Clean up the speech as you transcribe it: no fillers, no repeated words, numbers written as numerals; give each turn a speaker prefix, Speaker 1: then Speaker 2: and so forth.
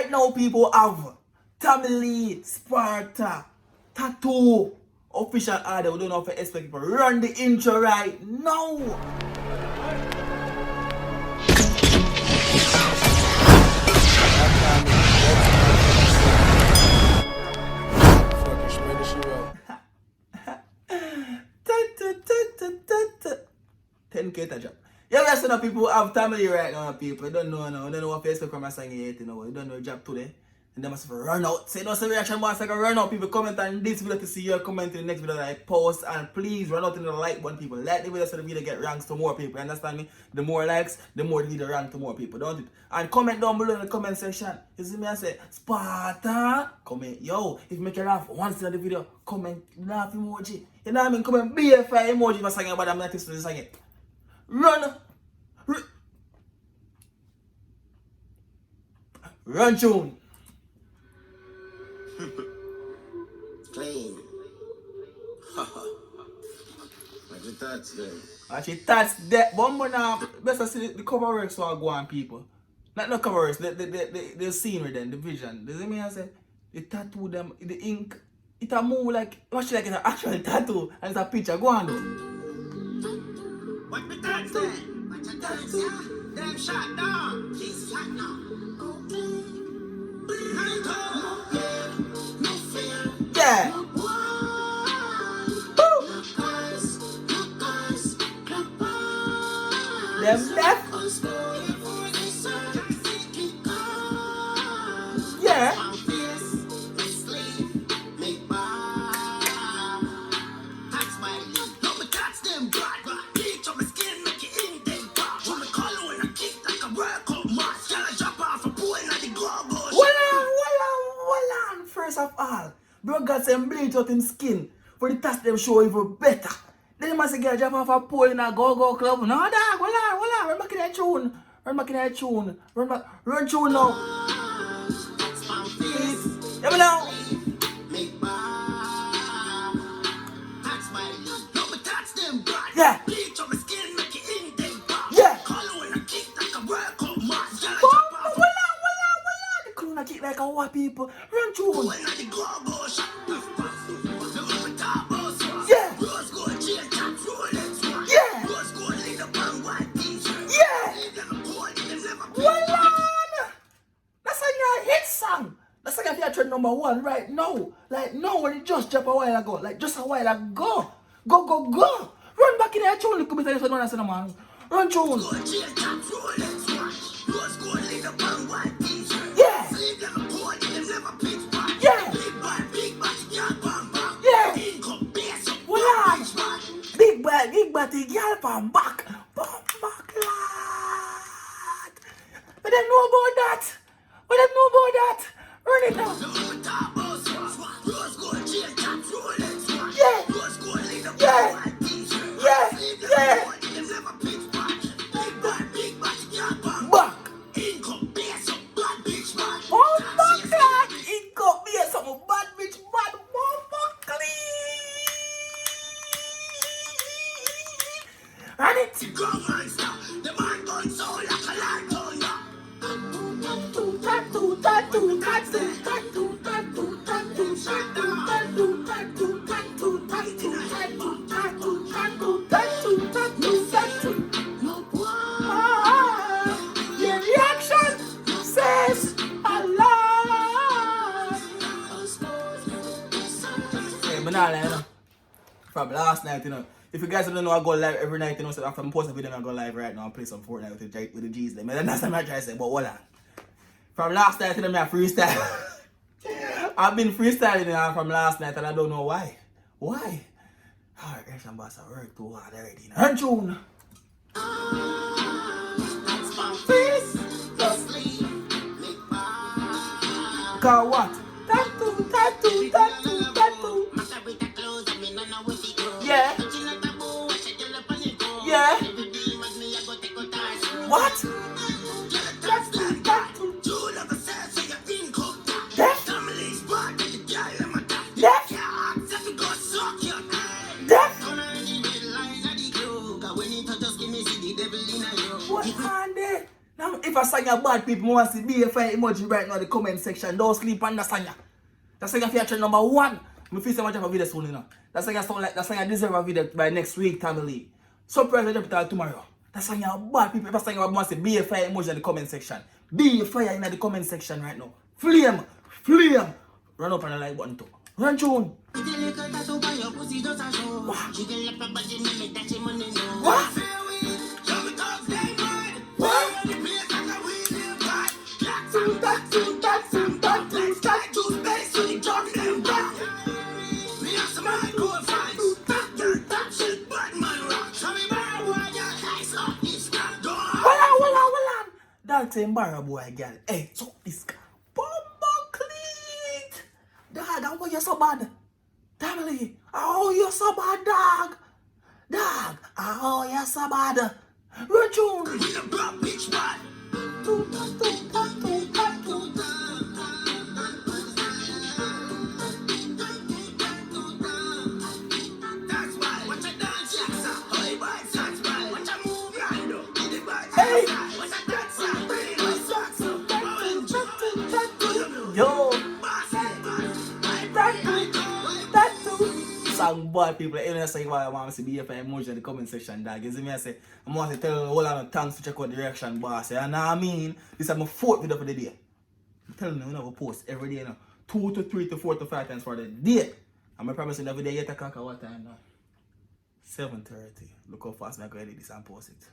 Speaker 1: Right now, people have Tamale, Sparta, Tattoo, official order. We don't know if I expect people. Run the intro right now. $10K to drop. Yeah, we have some people have Tamale right now, people. Don't know now. Don't know what Facebook from my song yet, you know. You don't know job today. And they must run out. Say no, say reaction boss like a run out. People comment on this video to see your comment in the next video that I post. And please run out in the like button, people. Like the video so the video get ranks to more people. You understand me? The more likes, the more the video rank to more people, don't it? And comment down below in the comment section. You see me, I say Sparta. Comment, yo, if you make you laugh once in the video, comment laugh emoji. You know what I mean? Comment BFI emoji for saying about I'm not listening to this again. Run tune.
Speaker 2: Clean. Like the touch them.
Speaker 1: Actually, that's that. But now, best to see the cover works so I go on, people. Not the cover works, the scenery then, the vision. Does it mean I say the tattoo them, the ink, it a move like much like it's an actual tattoo and it's a picture. Go on.
Speaker 2: What the touch them? What the touch them? Them shot down. She's shot now.
Speaker 1: Yeah. Them left. Yeah. First of all, bro got some bleach out in skin for the task them show even better. Then he must get drop off a pole in a go-go club. No dog, hold on, run back in that tune. Run tune now. Please. Let me know. Yeah. Yeah. Kick like a what people run through. Yeah. Yeah. Yeah. Well on. That's like your hit song. That's like if you're trend #1 right now. Like no when it just dropped a while ago. Like just a while ago. Go. Run back in there tune. Look at me tell you man. Run tune. Big body girl from back lad. We don't know about that. Run it now. Yeah. Back. Oh back lad. It got me some bad bitch bad Run it! The man going so like a light on ya. Your reaction says a lot. Hey, banana, from last night, you know. If you guys don't know, I go live every night, you know, so after I'm posting a video, I go live right now and play some Fortnite with the G's. Them. And that's what I'm trying to say, but hold on. From last night, I'm freestyle. I've been freestyling from last night and I don't know why. Why? Alright, guys, I'm about to work too hard already. Run tune. Cause what? Tattoo. Yeah. Yeah. What? What? If I say song a bad people want to see BFI emoji right now in the comment section. Don't sleep on that song. That song a feature number 1. Me feel so much of a video soon, you know. That song sound like that song I deserve a video by next week, family. Surprise drop it out tomorrow. That song a bad people. That song want to see BFI emoji in the comment section. BFI in the comment section right now. Flame. Run up on the like button too. Run tune. What? That's a barra boy, girl. Hey, so this guy. Bumbo cleat. Dog, how you so bad? Family, how you so bad, dog? Dog, how you so bad? Run tune. Hey. Yo. Song bad people, even say why I want to see BFI emoji in the comment section, dog. You see me, I say, I want to tell a whole lot of thanks to check out the reaction, boss. You know what I mean? This is my 4th video for the day. I'm telling you, we have a post every day, you know. 2 to 3 to 4 to 5 times for the day. I'm promising every day, 8 o'clock at what time now? 7:30. Look how fast I can edit this and post it.